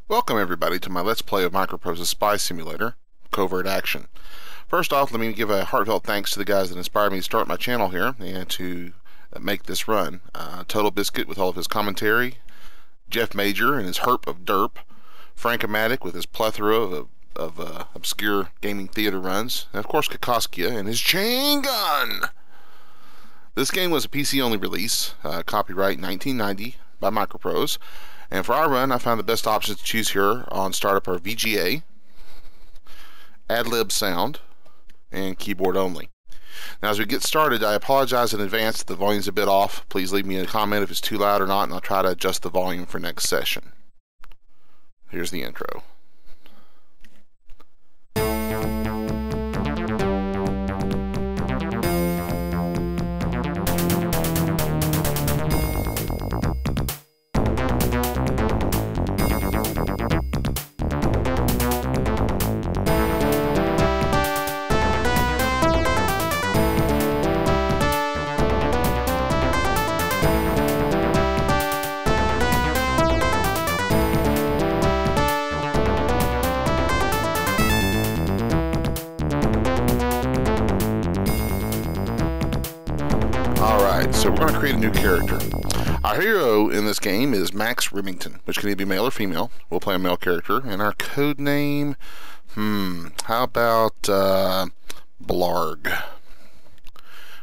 Welcome everybody to my Let's Play of Microprose's Spy Simulator, Covert Action. First off, let me give a heartfelt thanks to the guys that inspired me to start my channel here and to make this run. Total Biscuit with all of his commentary, Jeff Major and his herp of derp, Frank-O-Matic with his plethora of obscure gaming theater runs, and of course Kakoskia and his chain gun! This game was a PC-only release, copyright 1990 by Microprose. And for our run, I found the best options to choose here on startup are VGA, ad-lib sound, and keyboard only. Now as we get started, I apologize in advance if the volume's a bit off. Please leave me a comment if it's too loud or not, and I'll try to adjust the volume for next session. Here's the intro. Alright, so we're going to create a new character. Our hero in this game is Max Remington, which can either be male or female. We'll play a male character, and our code name, how about Blarg?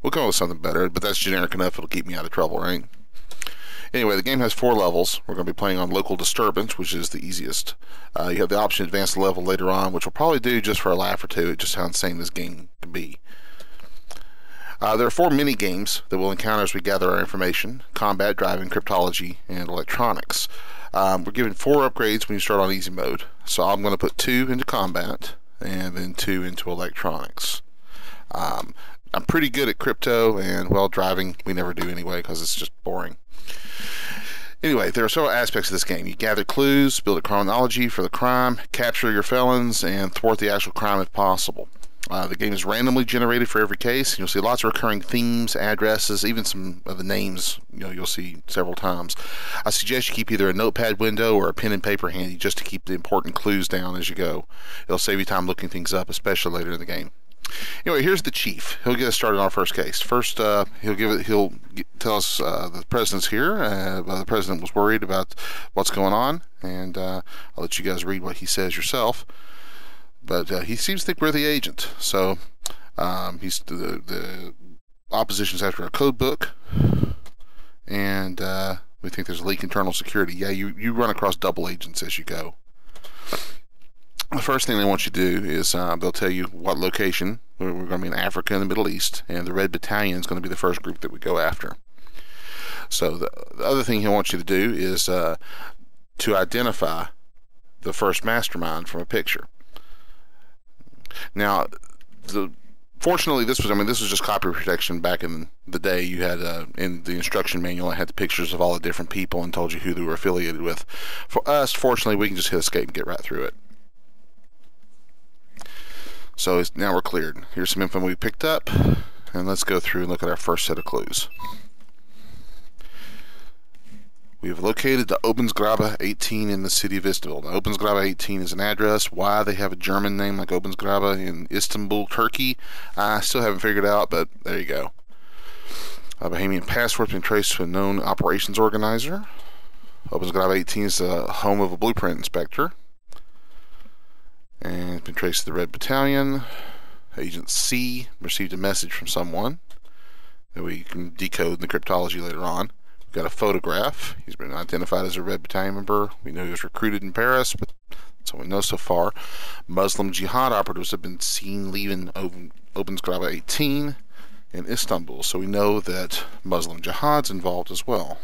We'll come up with something better, but that's generic enough, it'll keep me out of trouble, right? Anyway, the game has 4 levels. We're going to be playing on local disturbance, which is the easiest. You have the option to advance the level later on, which we'll probably do just for a laugh or two. It just how insane this game can be. There are 4 mini-games that we'll encounter as we gather our information: combat, driving, cryptology, and electronics. We're given 4 upgrades when you start on easy mode. So I'm going to put 2 into combat and then 2 into electronics. I'm pretty good at crypto, and well, driving we never do anyway because it's just boring. Anyway, there are several aspects of this game. You gather clues, build a chronology for the crime, capture your felons, and thwart the actual crime if possible. The game is randomly generated for every case, and you'll see lots of recurring themes, addresses, even some of the names you'll see several times. I suggest you keep either a notepad window or a pen and paper handy just to keep the important clues down as you go. It'll save you time looking things up, especially later in the game. Anyway, here's the chief. He'll get us started on our first case. First, he'll tell us the president's here. The president was worried about what's going on, and I'll let you guys read what he says yourself. But he seems to think we're the agent. So he's the opposition's after a code book, and we think there's a leak in internal security. Yeah, you run across double agents as you go. The first thing they want you to do is they'll tell you what location. We're going to be in Africa and the Middle East, and the Red Battalion is going to be the first group that we go after. So the other thing he'll want you to do is to identify the first mastermind from a picture. Now, fortunately, this was just copy protection back in the day. You had in the instruction manual, it had the pictures of all the different people and told you who they were affiliated with. For us, fortunately, we can just hit escape and get right through it. So now we're cleared. Here's some info we picked up, and let's go through and look at our first set of clues. We've located the Obensgrabe 18 in the city of Istanbul. Now, Obensgrabe 18 is an address. Why they have a German name like Obensgrabe in Istanbul, Turkey, I still haven't figured out, but there you go. A Bahamian passport's been traced to a known operations organizer. Obensgrabe 18 is the home of a blueprint inspector. And it's been traced to the Red Battalion. Agent C received a message from someone that we can decode in the cryptology later on. We've got a photograph. He's been identified as a Red Battalion member. We know he was recruited in Paris, but that's all we know so far. Muslim Jihad operatives have been seen leaving Obensgrabe 18 in Istanbul, so we know that Muslim Jihad's involved as well.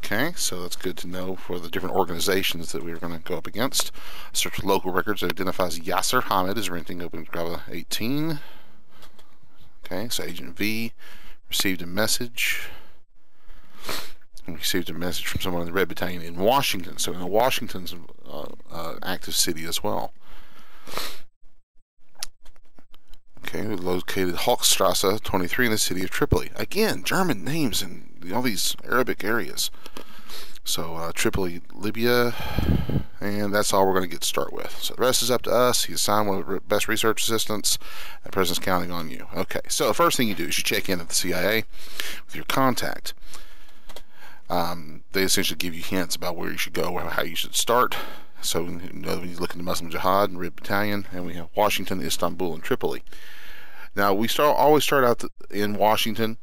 Okay, so that's good to know for the different organizations that we're going to go up against. Search local records that identifies Yasser Hamid as renting Obensgrabe 18. Okay, so Agent V received a message. And received a message from someone in the Red Battalion in Washington. So Washington's an active city as well. Okay, we located Hochstrasse 23 in the city of Tripoli. Again, German names in all these Arabic areas. So Tripoli, Libya, and that's all we're going to get to start with. So the rest is up to us. He's assigned one of the best research assistants, and the president's counting on you. Okay, so the first thing you do is you check in at the CIA with your contact. They essentially give you hints about where you should go, how you should start. So you know, when you look into Muslim Jihad and Red Battalion, and we have Washington, Istanbul, and Tripoli. Now we always start out in Washington.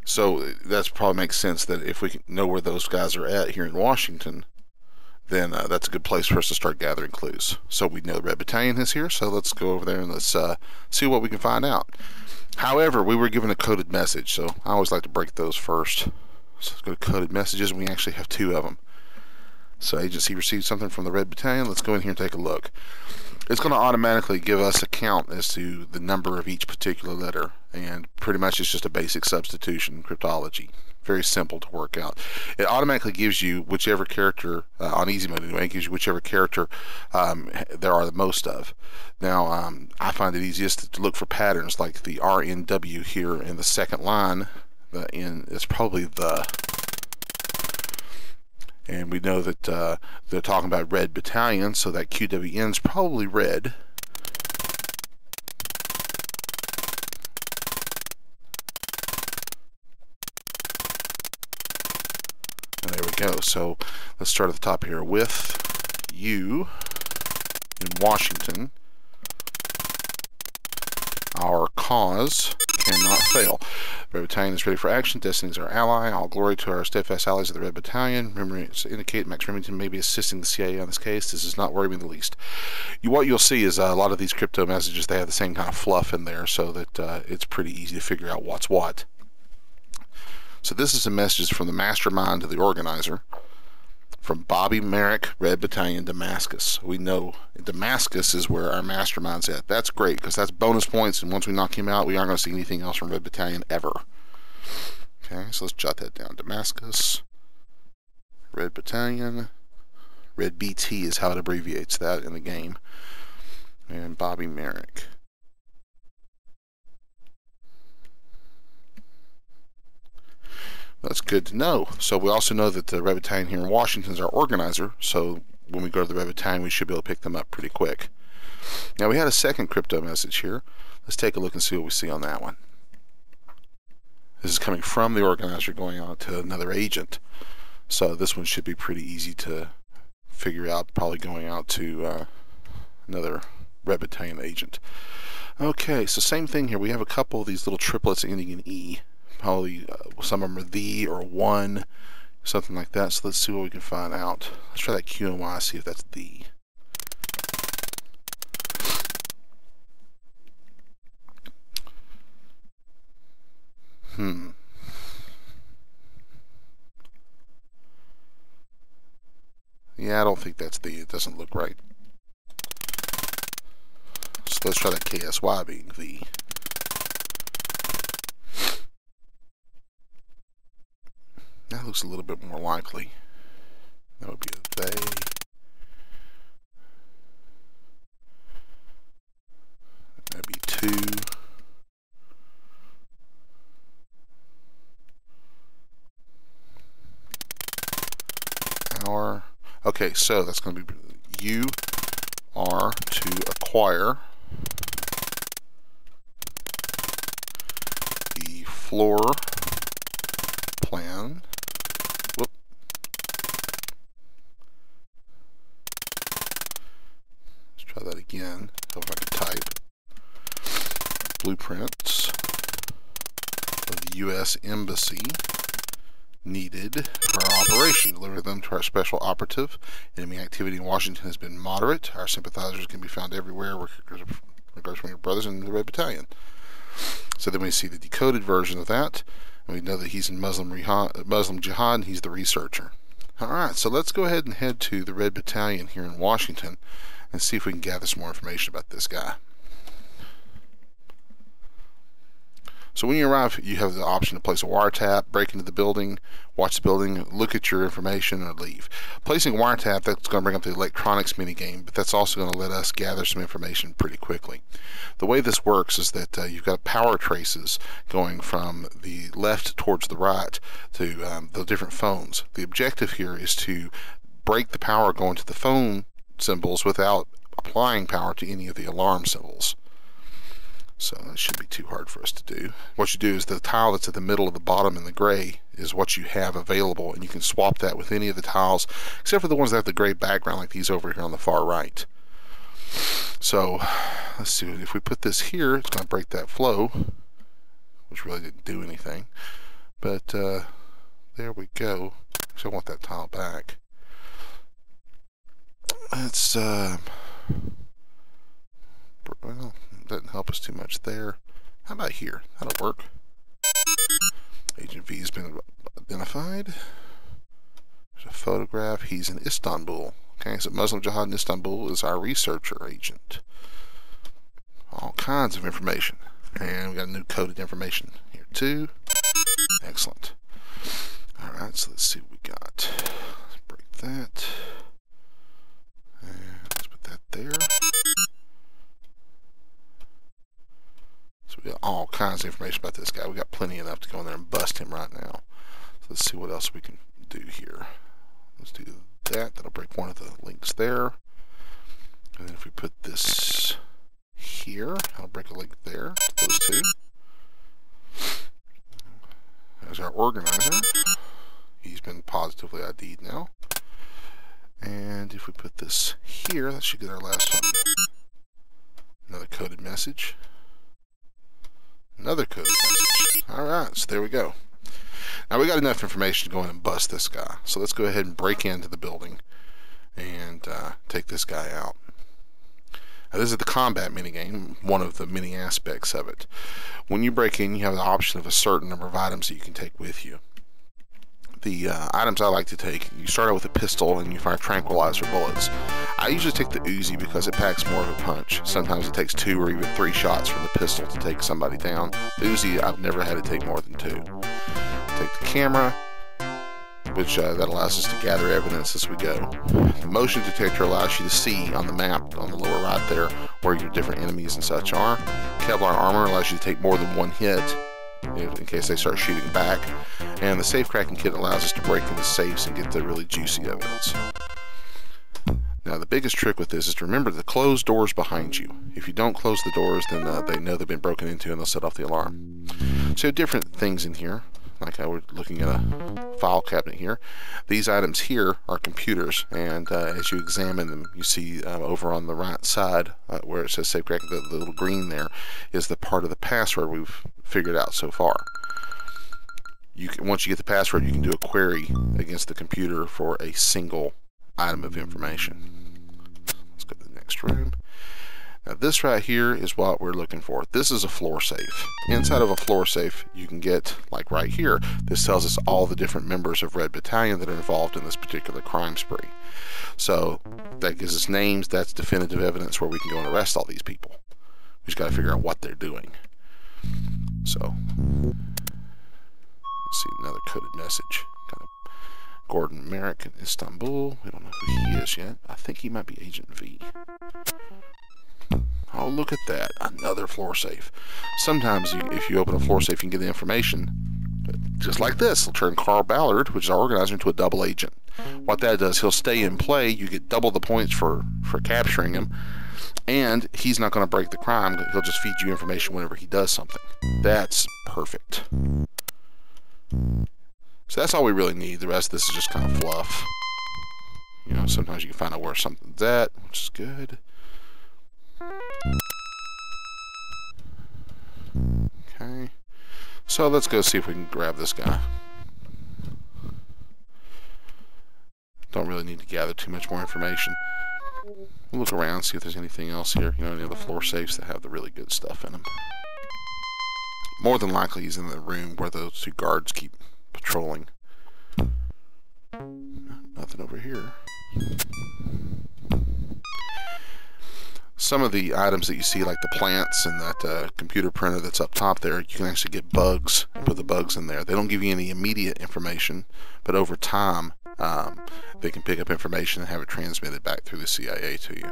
So that probably makes sense that if we can know where those guys are at here in Washington, then that's a good place for us to start gathering clues. So we know the Red Battalion is here, so let's go over there and let's see what we can find out. However, we were given a coded message, so I always like to break those first. So let's go to coded messages, and we actually have 2 of them. So agency received something from the Red Battalion. Let's go in here and take a look. It's going to automatically give us a count as to the number of each particular letter, and pretty much it's just a basic substitution cryptology. Very simple to work out. It automatically gives you whichever character, on easy mode anyway, it gives you whichever character there are the most of. Now, I find it easiest to look for patterns like the RNW here in the second line. The N is probably the... And we know that they're talking about Red Battalion, so that QWN is probably red. And there we go. So let's start at the top here with you in Washington. Our cause cannot fail. The Red Battalion is ready for action. Destiny is our ally. All glory to our steadfast allies of the Red Battalion. Remember to indicate Max Remington may be assisting the CIA on this case. This does not worry me in the least. What you'll see is a lot of these crypto messages, they have the same kind of fluff in there, so that it's pretty easy to figure out what's what. So this is a message from the mastermind to the organizer. From Bobby Merrick, Red Battalion, Damascus. We know Damascus is where our mastermind's at. That's great, because that's bonus points, and once we knock him out, we aren't going to see anything else from Red Battalion ever. Okay, so let's jot that down. Damascus, Red Battalion. Red BT is how it abbreviates that in the game. And Bobby Merrick. That's good to know. So we also know that the Red Battalion here in Washington is our organizer, so when we go to the Red Battalion, we should be able to pick them up pretty quick. Now we had a second crypto message here. Let's take a look and see what we see on that one. This is coming from the organizer going out to another agent. So this one should be pretty easy to figure out, probably going out to another Red Battalion agent. Okay, so same thing here. We have a couple of these little triplets ending in E. Probably some of them are the or one, something like that. So let's see what we can find out. Let's try that Q and Y, see if that's the. Yeah, I don't think that's the. It doesn't look right. So let's try that KSY being the. That looks a little bit more likely. That would be a they. That'd be 2. Our. Okay, so that's going to be you are to acquire the floor plan. Whoop. Let's try that again. So if I can type blueprints of the U.S. Embassy needed for our operation. Deliver them to our special operative. Enemy activity in Washington has been moderate. Our sympathizers can be found everywhere, regardless from your brothers in the Red Battalion. So then we see the decoded version of that, and we know that he's in Muslim Jihad, and he's the researcher. Alright, so let's go ahead and head to the Red Battalion here in Washington and see if we can gather some more information about this guy. So when you arrive, you have the option to place a wiretap, break into the building, watch the building, look at your information, or leave. Placing a wiretap, that's going to bring up the electronics minigame, but that's also going to let us gather some information pretty quickly. The way this works is that you've got power traces going from the left towards the right to the different phones. The objective here is to break the power going to the phone symbols without applying power to any of the alarm symbols. So that shouldn't be too hard for us to do. What you do is the tile that's at the middle of the bottom in the gray is what you have available, and you can swap that with any of the tiles except for the ones that have the gray background, like these over here on the far right. So let's see, if we put this here, it's going to break that flow, which really didn't do anything. But there we go. So I want that tile back. Let's well, doesn't help us too much there. How about here? That'll work. Agent V has been identified. There's a photograph. He's in Istanbul. Okay, so Muslim Jihad in Istanbul is our researcher agent. All kinds of information. And we got a new coded information here too. Excellent. Alright, so let's see what we got. Let's break that. And let's put that there. So we got all kinds of information about this guy. We got plenty enough to go in there and bust him right now. So let's see what else we can do here. Let's do that. That'll break one of the links there. And then if we put this here, I'll break a link there to those two. There's our organizer. He's been positively ID'd now. And if we put this here, that should get our last one. Another coded message. Another coded message. Alright, so there we go. Now we got enough information to go in and bust this guy. So let's go ahead and break into the building and take this guy out. Now this is the combat minigame, one of the many aspects of it. When you break in, you have the option of a certain number of items that you can take with you. The items I like to take, you start out with a pistol and you fire tranquilizer bullets. I usually take the Uzi because it packs more of a punch. Sometimes it takes 2 or even 3 shots from the pistol to take somebody down. The Uzi, I've never had to take more than 2. Take the camera, which that allows us to gather evidence as we go. The motion detector allows you to see on the map on the lower right there where your different enemies and such are. Kevlar armor allows you to take more than 1 hit in case they start shooting back. And the safe cracking kit allows us to break into safes and get the really juicy evidence. Now the biggest trick with this is to remember to close doors behind you. If you don't close the doors, then they know they've been broken into and they'll set off the alarm. So you have different things in here. Like I was looking at a file cabinet here. These items here are computers, and as you examine them, you see over on the right side where it says safe cracking, the little green there is the part of the password we've figured out so far. Once you get the password, you can do a query against the computer for a single item of information. Let's go to the next room. Now this right here is what we're looking for. This is a floor safe. Inside of a floor safe, you can get, like right here, this tells us all the different members of Red Battalion that are involved in this particular crime spree. So that gives us names. That's definitive evidence where we can go and arrest all these people. We just got to figure out what they're doing. So let's see, another coded message. Got a Gordon Merrick in Istanbul. We don't know who he is yet. I think he might be Agent V. Oh, look at that. Another floor safe. Sometimes if you open a floor safe, you can get the information. Just like this. It'll turn Carl Ballard, which is our organizer, into a double agent. What that does, he'll stay in play. You get double the points for capturing him. And he's not going to break the crime. He'll just feed you information whenever he does something. That's perfect. So that's all we really need. The rest of this is just kind of fluff. You know, sometimes you can find out where something's at, which is good. Okay, so let's go see if we can grab this guy. Don't really need to gather too much more information. We'll look around, see if there's anything else here. You know, any of the floor safes that have the really good stuff in them. More than likely he's in the room where those 2 guards keep patrolling. Nothing over here. some of the items that you see, like the plants and that computer printer that's up top there, you can actually get bugs and put the bugs in there. They don't give you any immediate information, but over time they can pick up information and have it transmitted back through the CIA to you.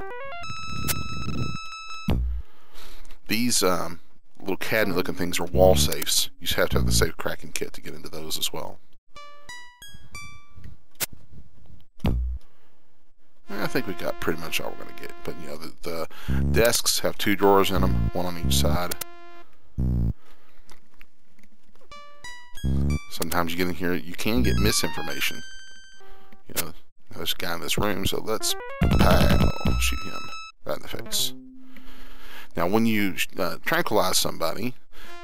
These little cabinet looking things are wall safes. You just have to have the safe cracking kit to get into those as well. I think we got pretty much all we're going to get. But, you know, the desks have 2 drawers in them, one on each side. Sometimes you get in here, you can get misinformation. You know, there's a guy in this room, so let's shoot him right in the face. Now, when you tranquilize somebody,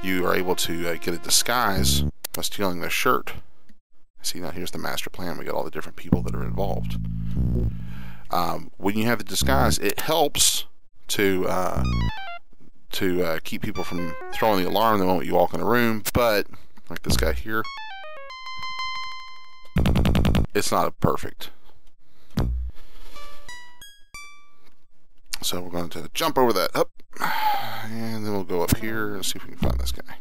you are able to get a disguise by stealing their shirt. See, now here's the master plan. We got all the different people that are involved. When you have the disguise, it helps to keep people from throwing the alarm the moment you walk in a room, but like this guy here, it's not perfect. So we're going to jump over that up, and then we'll go up here and see if we can find this guy.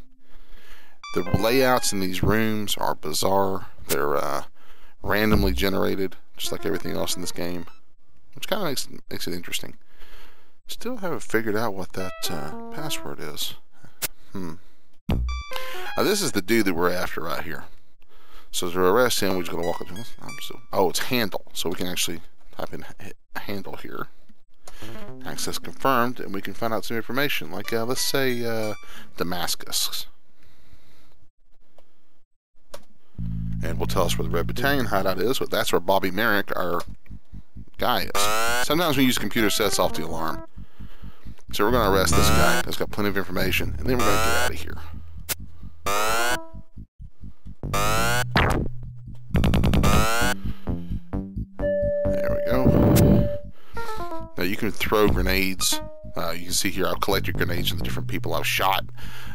The layouts in these rooms are bizarre. They're randomly generated, just like everything else in this game, which kind of makes it interesting. Still haven't figured out what that password is. This is the dude that we're after right here. So to arrest him, we're just going to walk up to him. Oh, it's handle. So we can actually type in handle here. Access confirmed, and we can find out some information. Like, let's say Damascus. And will tell us where the Red Battalion hideout is, but that's where Bobby Merrick, our guy, is. Sometimes we use computer sets off the alarm. So we're going to arrest this guy. He's got plenty of information, and then we're going to get out of here. There we go. Now you can throw grenades. You can see here I've collected grenades from the different people I've shot.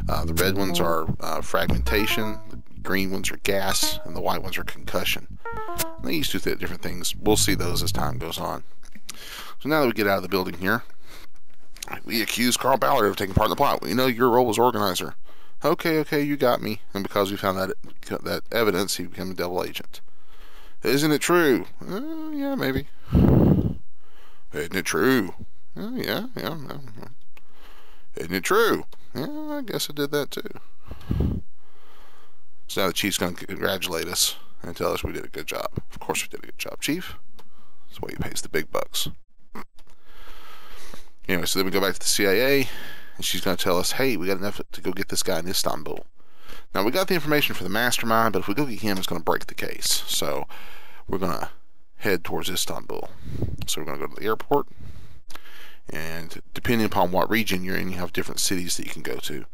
The red ones are fragmentation, the green ones are gas, and the white ones are concussion. And they used to do different things. We'll see those as time goes on. So now that we get out of the building here, we accuse Carl Ballard of taking part in the plot. We know your role as organizer. Okay, you got me. And because we found that evidence, he became a double agent. Isn't it true? Yeah, maybe. Isn't it true? Yeah. Isn't it true? Yeah, I guess I did that too. So now the Chief's going to congratulate us and tell us we did a good job. Of course we did a good job, Chief. That's why he pays the big bucks. Anyway, so then we go back to the CIA, and she's going to tell us, hey, we got enough to go get this guy in Istanbul. Now, we got the information for the mastermind, but if we go get him, it's going to break the case. So we're going to head towards Istanbul. So we're going to go to the airport, and depending upon what region you're in, you have different cities that you can go to.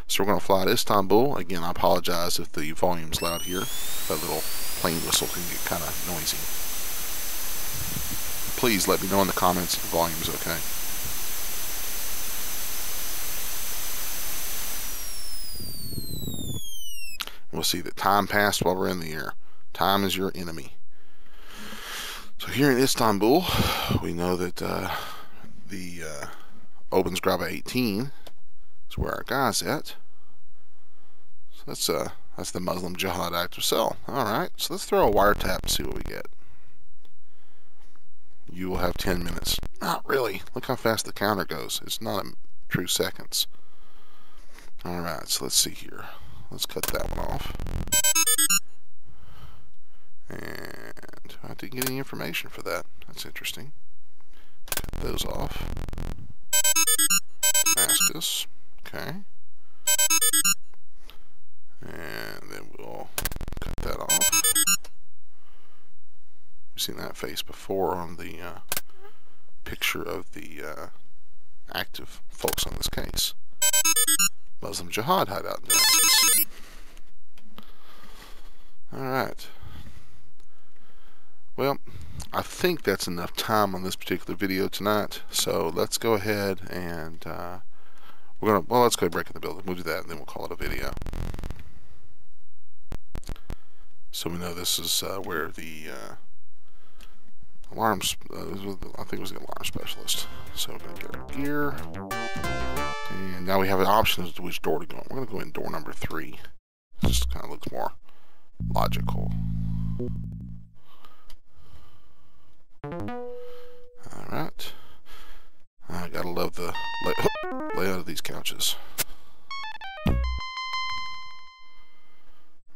So we're going to fly to Istanbul. Again, I apologize if the volume's loud here. That little plane whistle can get kind of noisy. Please let me know in the comments if the volume is okay. We'll see that time passed while we're in the air. Time is your enemy. So here in Istanbul, we know that the Obensgrave 18 is where our guy's at. So that's the Muslim Jihad active cell. Alright, so let's throw a wiretap and see what we get. You will have 10 minutes. Not really. Look how fast the counter goes. It's not in true seconds. Alright, so let's see here. Let's cut that one off. And I didn't get any information for that. That's interesting. Cut those off. Damascus. Okay. And then we'll cut that off. We've seen that face before on the picture of the active folks on this case. Muslim Jihad hideout in Damascus. Alright. Well, I think that's enough time on this particular video tonight. So let's go ahead and let's go break in the building. We'll do that and then we'll call it a video. So we know this is where the alarms. I think it was the alarm specialist. So we're going to get our gear. And now we have an option as to which door to go in. We're going to go in door number 3. It just kind of looks more logical. Alright. I gotta love the layout of these couches.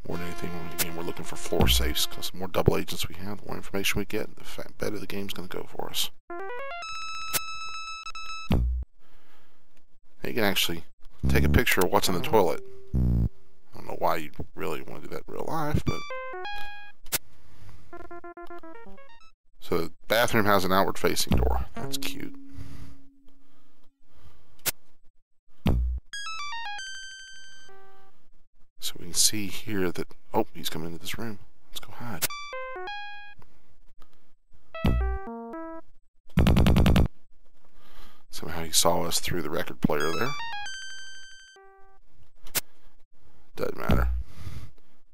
More than anything, again, we're looking for floor safes, because the more double agents we have, the more information we get, the better the game's going to go for us. You can actually take a picture of what's in the toilet. I don't know why you really want to do that in real life, but... So the bathroom has an outward facing door. That's cute. So we can see here that... Oh, he's coming into this room. Let's go hide. Somehow he saw us through the record player there. Doesn't matter.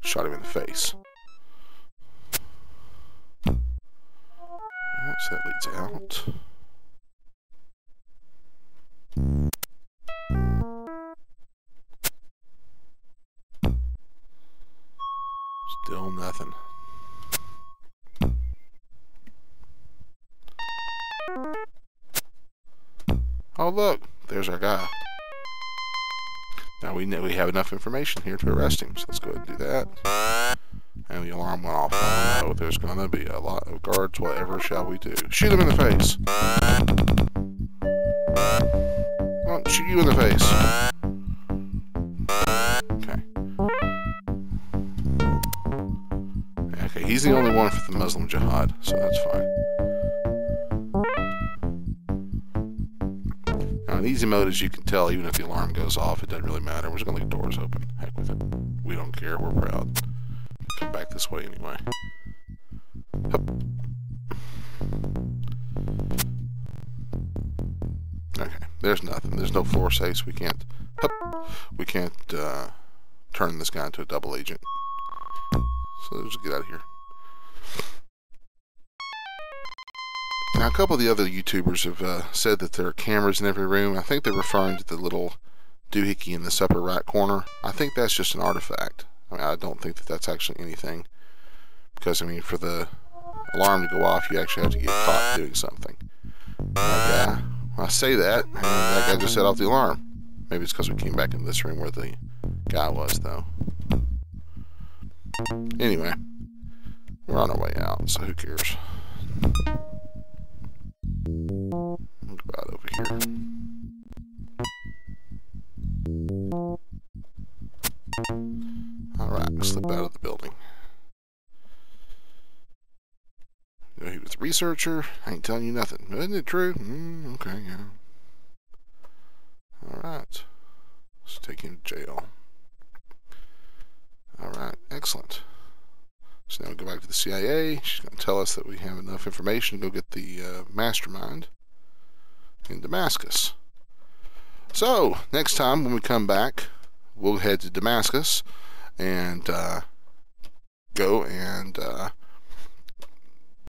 Shot him in the face. Alright, so that leads out. Still nothing. Oh look, there's our guy. Now we know we have enough information here to arrest him, so let's go ahead and do that. And the alarm went off. I know there's going to be a lot of guards. Whatever shall we do? Shoot him in the face. Oh, shoot you in the face. Okay. Okay, he's the only one for the Muslim Jihad, so that's fine. Now, in easy mode, as you can tell, even if the alarm goes off, it doesn't really matter. We're just going to leave doors open. Heck with it. We don't care. We're proud. Come back this way anyway. Hup. Okay, there's nothing. There's no floor safes. We can't. Hup. We can't turn this guy into a double agent. So let's just get out of here. Now, a couple of the other YouTubers have said that there are cameras in every room. I think they're referring to the little doohickey in this upper right corner. I think that's just an artifact. I mean, I don't think that that's actually anything. Because, I mean, for the alarm to go off, you actually have to get caught doing something. That guy, I say that, and that guy just set off the alarm. Maybe it's because we came back into this room where the guy was, though. Anyway, we're on our way out, so who cares? We'll go out over here. Alright, let's slip out of the building. He was a researcher. I ain't telling you nothing. Isn't it true? Okay, yeah. Alright. Let's take him to jail. Alright, excellent. So now we go back to the CIA. She's going to tell us that we have enough information to go get the mastermind in Damascus. So, next time when we come back, we'll head to Damascus and go and